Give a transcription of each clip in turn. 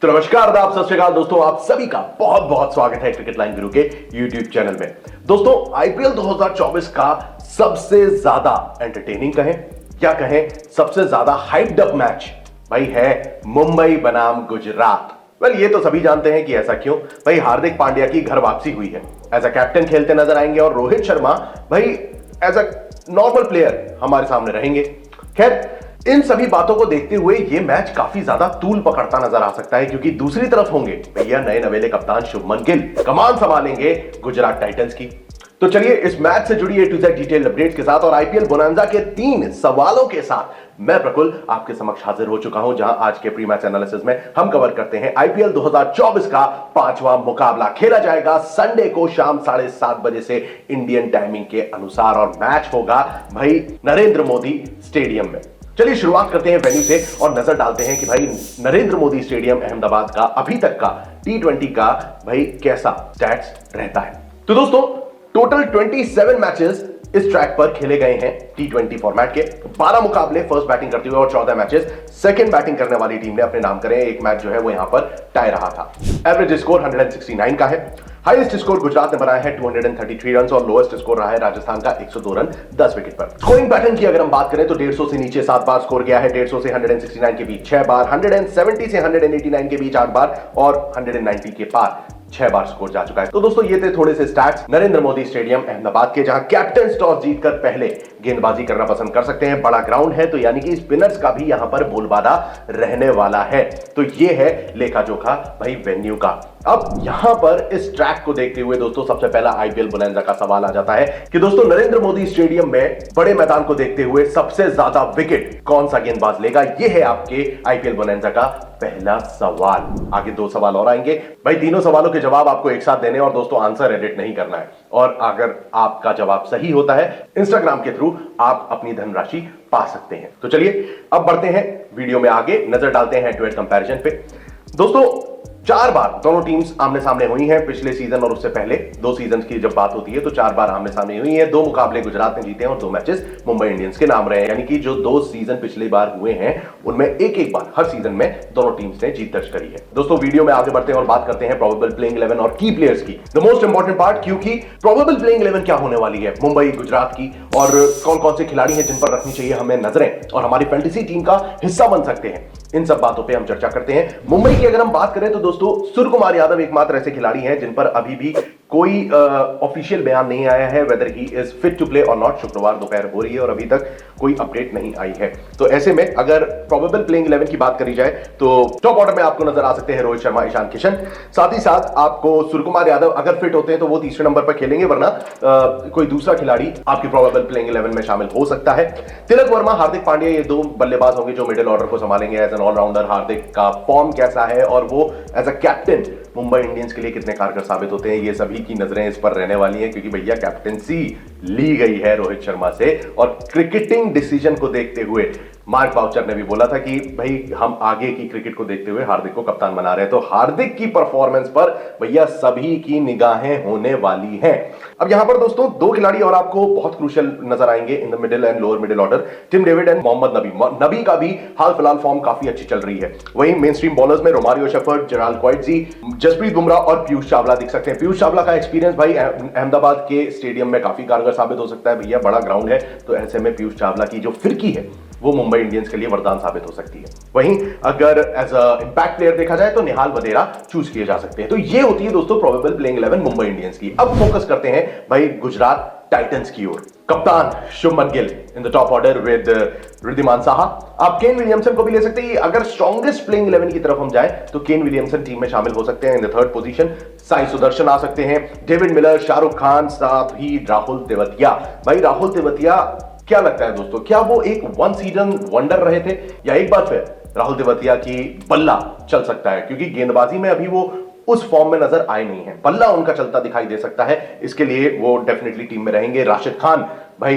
तो नमस्कार, आदाब, सत श्री अकाल दोस्तों, आप सभी का बहुत बहुत स्वागत है क्रिकेट लाइन गुरु के यूट्यूब चैनल में। दोस्तों, आईपीएल 2024 का सबसे ज्यादा एंटरटेनिंग कहें क्या कहें, सबसे ज्यादा हाइप्ड अप मैच भाई है मुंबई बनाम गुजरात। वेल, ये तो सभी जानते हैं कि ऐसा क्यों। भाई हार्दिक पांड्या की घर वापसी हुई है, एज अ कैप्टन खेलते नजर आएंगे और रोहित शर्मा भाई एज अ नॉर्मल प्लेयर हमारे सामने रहेंगे। खैर, इन सभी बातों को देखते हुए ये मैच काफी ज्यादा तूल पकड़ता नजर आ सकता है, क्योंकि दूसरी तरफ होंगे भैया नए नवेले कप्तान शुभमन गिल, कमान संभालेंगे गुजरात टाइटंस की। तो चलिए इस मैच से जुड़ी A to Z detail updates के साथ और आईपीएल बोनांजा के 3 सवालों के साथ मैं प्रकुल आपके समक्ष हाजिर हो चुका हूं, जहां आज के प्री मैच एनालिसिस में हम कवर करते हैं आईपीएल 2024 का 5वां मुकाबला। खेला जाएगा संडे को शाम 7:30 बजे से इंडियन टाइमिंग के अनुसार और मैच होगा भाई नरेंद्र मोदी स्टेडियम में। चलिए शुरुआत करते हैं वेन्यू से और नजर डालते हैं कि भाई नरेंद्र मोदी स्टेडियम अहमदाबाद का अभी तक का T20 का भाई कैसा स्टैट्स रहता है। तो दोस्तों, टोटल 27 मैचेस इस ट्रैक पर खेले गए हैं T20 फॉर्मेट के। 12 मुकाबले फर्स्ट बैटिंग करते हुए और 14 मैचेस सेकंड बैटिंग करने वाली टीम ने अपने नाम करे। एक मैच जो है वो यहां पर टाई रहा था। एवरेज स्कोर 169 का है। हाईएस्ट स्कोर गुजरात ने बनाया है 233 रन और लोएस्ट स्कोर रहा है राजस्थान का 102 रन 10 विकेट पर। स्कोरिंग पैटर्न की अगर हम बात करें तो 150 से नीचे 7 बार स्कोर गया है, 150 से 169 के बीच 6 बार, 170 से 189 के बीच 8 बार और 190 के पार 6 बार स्कोर जा चुका है। तो दोस्तों, ये थे थोड़े से स्टैट्स नरेंद्र मोदी स्टेडियम अहमदाबाद के, जहां कैप्टन टॉस जीतकर पहले गेंदबाजी करना पसंद कर सकते हैं। बड़ा ग्राउंड है तो यानी कि स्पिनर्स का भी यहां पर बोलबाला रहने वाला है। तो ये है लेखा जोखा भाई वेन्यू का। अब यहां पर इस ट्रैक को देखते हुए दोस्तों सबसे पहला आईपीएल बोनांजा का सवाल आ जाता है कि दोस्तों नरेंद्र मोदी स्टेडियम में बड़े मैदान को देखते हुए सबसे ज्यादा विकेट कौन सा गेंदबाज लेगा। यह है आपके आईपीएल बोनांजा का पहला सवाल। आगे 2 सवाल और आएंगे भाई, तीनों सवालों के जवाब आपको एक साथ देने और दोस्तों आंसर एडिट नहीं करना है। और अगर आपका जवाब सही होता है इंस्टाग्राम के थ्रू आप अपनी धनराशि पा सकते हैं। तो चलिए अब बढ़ते हैं वीडियो में आगे, नजर डालते हैं हेड टू हेड कंपैरिजन पे। दोस्तों, 4 बार दोनों टीम्स आमने सामने हुई हैं पिछले सीजन और उससे पहले 2 सीजन की जब बात होती है तो 4 बार आमने सामने हुई है। 2 मुकाबले गुजरात ने जीते हैं और 2 मैचेस मुंबई इंडियंस के नाम रहे हैं। यानी कि जो 2 सीजन पिछली बार हुए हैं उनमें एक बार हर सीजन में दोनों टीम्स ने जीत दर्ज करी है। दोस्तों, वीडियो में आगे बढ़ते हैं और बात करते हैं प्रोबेबल प्लेइंग 11 और की प्लेयर्स की, द मोस्ट इंपॉर्टेंट पार्ट, क्योंकि प्रोबेबल प्लेइंग 11 क्या होने वाली है मुंबई गुजरात की और कौन कौन से खिलाड़ी हैं जिन पर रखनी चाहिए हमें नजरें और हमारी फैंटेसी टीम का हिस्सा बन सकते हैं। इन सब बातों पे हम चर्चा करते हैं। मुंबई की अगर हम बात करें तो दोस्तों सूर्य कुमार यादव एकमात्र ऐसे खिलाड़ी हैं जिन पर अभी भी कोई ऑफिशियल बयान नहीं आया है whether he is fit to play और नॉट। शुक्रवार दोपहर हो रही है और अभी तक कोई अपडेट नहीं आई है। तो ऐसे में अगर प्रोबेबल प्लेइंग 11 की बात करी जाए तो टॉप ऑर्डर में आपको नजर आ सकते हैं रोहित शर्मा, ईशान किशन, साथ ही साथ आपको सूर्य कुमार यादव अगर फिट होते हैं तो वो तीसरे नंबर पर खेलेंगे, वरना कोई दूसरा खिलाड़ी आपकी प्रोबेबल प्लेइंग 11 में शामिल हो सकता है। तिलक वर्मा, हार्दिक पांड्या, ये 2 बल्लेबाज होंगे जो मिडिल ऑर्डर को संभालेंगे एज एन ऑलराउंडर। हार्दिक का फॉर्म कैसा है और वो as a captain Mumbai Indians के लिए कितने कारगर साबित होते हैं, ये सभी की नजरें इस पर रहने वाली हैं, क्योंकि भैया कैप्टेंसी ली गई है रोहित शर्मा से। और क्रिकेटिंग डिसीजन को देखते हुए मार्क बाउचर ने भी बोला था कि भाई हम आगे की क्रिकेट को देखते हुए हार्दिक को कप्तान बना रहे हैं। तो हार्दिक की परफॉर्मेंस पर भैया सभी की निगाहें होने वाली हैं। अब यहां पर दोस्तों 2 खिलाड़ी और आपको बहुत क्रूशियल नजर आएंगे in the middle and lower middle order, Tim David and Mohammad Nabi. Nabi का भी हाल फिलहाल फॉर्म काफी अच्छी चल रही है। वहीं मेन स्ट्रीम बॉलर्स में Romario Shepherd, Gerald Coetzee, Jasprit Bumrah और पीयूष चावला दिख सकते हैं। पीयूष चावला का एक्सपीरियंस भाई अहमदाबाद के स्टेडियम में काफी कारगर साबित हो सकता है। भैया बड़ा ग्राउंड है तो ऐसे में पीयूष चावला की जो फिरकी है वो मुंबई इंडियंस के लिए वरदान साबित हो सकती है। वहीं अगर एज अ इंपैक्ट प्लेयर देखा जाए तो निहाल वधेरा चूज किए जा सकते हैं। तो ये होती है दोस्तों प्रोबेबल प्लेइंग 11 मुंबई इंडियंस की। अब फोकस करते हैं भाई गुजरात टाइटंस की ओर। कप्तान Shubman Gill in the top order with Wriddhiman Saha. आप केन विलियमसन को भी ले सकते हैं। अगर स्ट्रॉन्गेस्ट प्लेइंग 11 की तरफ हम जाए तो केन विलियमसन टीम में शामिल हो सकते हैं in the 3rd position. Sai Sudharsan आ सकते हैं, डेविड मिलर, शाहरुख खान, साथ ही राहुल तेवतिया। भाई राहुल तेवतिया क्या लगता है दोस्तों, क्या वो एक 1 सीजन वंडर रहे थे या एक बार फिर राहुल तेवतिया की बल्ला चल सकता है, क्योंकि गेंदबाजी में अभी वो उस फॉर्म में नजर आए नहीं है। बल्ला उनका चलता दिखाई दे सकता है, इसके लिए वो डेफिनेटली टीम में रहेंगे। राशिद खान भाई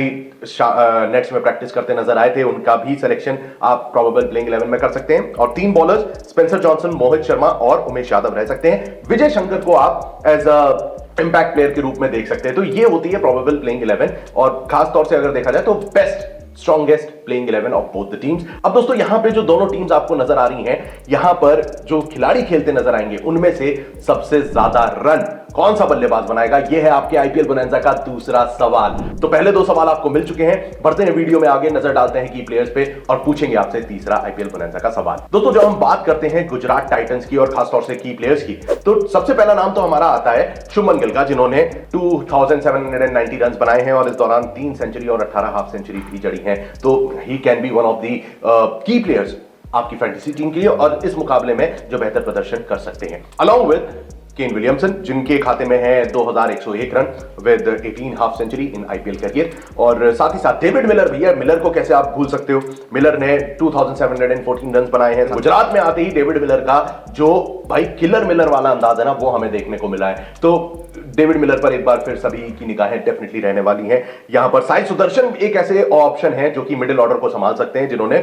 नेट्स में प्रैक्टिस करते नजर आए थे, उनका भी सिलेक्शन आप प्रोबेबल प्लेइंग 11 में कर सकते हैं। और 3 bowlers Spencer Johnson, Mohit Sharma और उमेश यादव रह सकते हैं। विजय शंकर को आप एज अ इंपैक्ट प्लेयर के रूप में देख सकते हैं। तो ये होती है प्रोबेबल प्लेइंग 11 और खास तौर से अगर देखा जाए तो best strongest playing 11 of both the teams. अब दोस्तों यहां पे जो दोनों टीम्स आपको नजर आ रही हैं, यहां पर जो खिलाड़ी खेलते नजर आएंगे उनमें से सबसे ज्यादा रन कौन सा बल्लेबाज बनाएगा, यह है आपके आईपीएल बोनैंजा का दूसरा सवाल। तो पहले दो सवाल आपको मिल चुके हैं, बढ़ते हैं वीडियो में आगे, नजर डालते हैं की प्लेयर्स पे और पूछेंगे आपसे तीसरा आईपीएल बोनैंजा का सवाल। दोस्तों जब हम बात करते हैं गुजरात टाइटंस की और खासतौर से की प्लेयर्स की, तो सबसे पहला नाम तो हमारा आता है शुभमन गिल का, जिन्होंने 2790 रन बनाए हैं और इस दौरान 3 सेंचुरी और 18 हाफ सेंचुरी भी जड़ी हैं। तो he can be one of the की प्लेयर्स आपकी फैंटेसी टीम के लिए और इस मुकाबले में जो बेहतर प्रदर्शन कर सकते हैं। अलॉन्ग विद केन विलियमसन, जिनके खाते में है 2101 run with 18 half century in IPL career, और साथ ही साथ डेविड मिलर, भैया मिलर को कैसे आप भूल सकते हो, मिलर ने 2714 रन बनाए हैं। गुजरात में आते ही डेविड मिलर का जो भाई किलर मिलर वाला अंदाज है ना, वो हमें देखने को मिला है। तो डेविड मिलर पर एक बार फिर सभी की निगाहें डेफिनेटली रहने वाली हैं। यहां पर साई सुदर्शन एक ऐसे ऑप्शन है जो कि मिडिल ऑर्डर को संभाल सकते हैं, जिन्होंने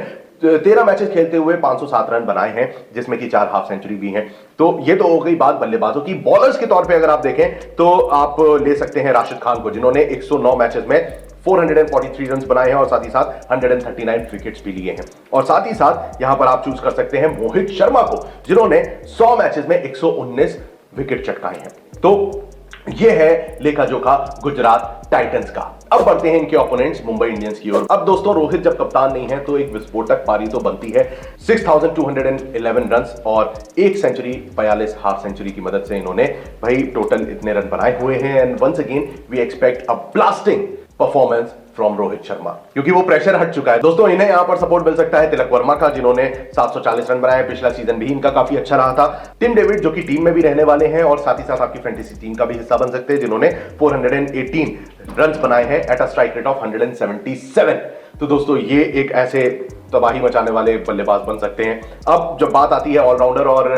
13 मैचेस खेलते हुए 507 रन बनाए हैं, जिसमें कि 4 हाफ सेंचुरी भी हैं। तो ये तो हो गई बात बल्लेबाजों की। बॉलर्स के तौर पे अगर आप देखें तो आप ले सकते हैं राशिद खान को, जिन्होंने 109 मैचेस में 443 रन बनाए हैं और साथ ही साथ 139 विकेट्स भी लिए हैं। और साथ ही साथ यहां पर आप चूज कर सकते हैं मोहित शर्मा को, जिन्होंने 100 मैचेस में 119 विकेट चटकाए हैं। तो ये है लेखा जोखा गुजरात टाइटंस का। अब बढ़ते हैं इनके ओपोनेंट्स मुंबई इंडियंस की ओर। अब दोस्तों रोहित जब कप्तान नहीं है तो एक विस्फोटक पारी तो बनती है। 6211 रन्स और 1 सेंचुरी 42 हाफ सेंचुरी की मदद से इन्होंने भाई टोटल इतने रन बनाए हुए हैं। And once again we expect a blasting performance from Rohit Sharma, क्योंकि वो प्रेशर हट चुका है। दोस्तों इन्हें यहां पर सपोर्ट मिल सकता है तिलक वर्मा का, जिन्होंने 740 रन बनाए। पिछला सीजन भी इनका काफी अच्छा रहा था। टिम डेविड जो कि टीम में भी रहने वाले हैं और साथ ही साथ आपकी फैंटेसी टीम का भी हिस्सा बन सकते हैं, जिन्होंने 418 रन बनाए हैं at a strike rate of 177। तो दोस्तों ये एक ऐसे तबाही मचाने वाले बल्लेबाज बन सकते हैं। अब जब बात आती है ऑलराउंडर और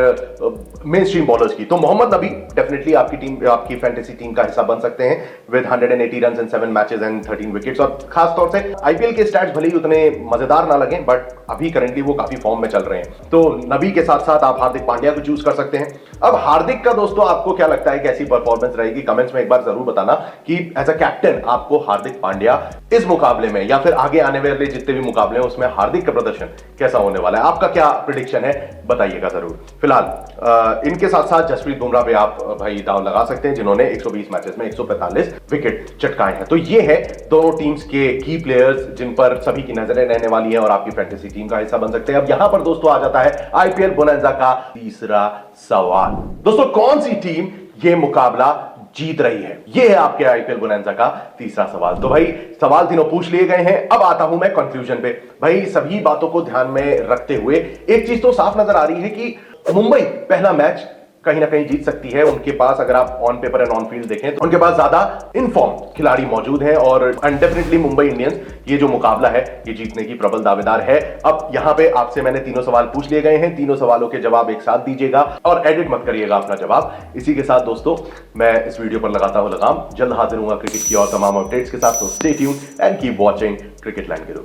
मेन स्ट्रीम बॉलर्स की, तो मोहम्मद नबी डेफिनेटली आपकी टीम, आपकी फैंटेसी टीम का हिस्सा बन सकते हैं with 180 run in 7 matches and 13 wickets. और खास तौर से आईपीएल के स्टैट्स भले ही उतने मजेदार ना लगे, बट अभी करंटली वो काफी फॉर्म में चल रहे हैं। तो नबी के साथ साथ आप हार्दिक पांड्या को चूज कर सकते हैं। अब हार्दिक का दोस्तों आपको क्या लगता है कैसी परफॉर्मेंस रहेगी, कमेंट्स में एक बार जरूर बताना कि एज अ कैप्टन आपको हार्दिक पांड्या इस मुकाबले में या फिर आगे आने वाले जितने भी मुकाबले हैं उसमें हार्दिक का प्रदर्शन कैसा होने वाला है, आपका क्या प्रेडिक्शन है बताइएगा जरूर। फिलहाल इनके साथ साथ जसप्रीत बुमराह पे आप भाई दांव लगा सकते हैं, जिन्होंने 120 मैचेस में 145 विकेट चटकाए हैं। तो ये है दोनों टीम्स के की प्लेयर्स जिन पर सभी की नजरें रहने वाली हैं और आपकी फैंटेसी टीम का हिस्सा बन सकते हैं। अब यहां पर दोस्तों आ जाता है आईपीएल बोनैंजा का तीसरा सवाल। दोस्तों कौन सी टीम ये मुकाबला जीत रही है, ये है आपके आईपीएल बोनैंजा का तीसरा सवाल। तो भाई सवाल तीनों पूछ लिए गए हैं, अब आता हूं मैं कंक्लूजन पे। भाई सभी बातों को ध्यान में रखते हुए एक चीज तो साफ नजर आ रही है कि मुंबई पहला मैच कहीं ना कहीं जीत सकती है। उनके पास अगर आप on paper and on field देखें तो उनके पास ज्यादा इनफॉर्म खिलाड़ी मौजूद हैं और डेफिनेटली मुंबई इंडियंस ये जो मुकाबला है ये जीतने की प्रबल दावेदार है। अब यहां पे आपसे मैंने तीनों सवाल पूछ लिए गए हैं, तीनों सवालों के जवाब एक साथ दीजिएगा और एडिट मत करिएगा अपना जवाब। इसी के साथ दोस्तों मैं इस वीडियो पर लगाता हूं लगाम, जल्द हाजिर हूंगा क्रिकेट की और तमाम अपडेट्स के साथ। तो stay tuned and keep watching cricket land Guru.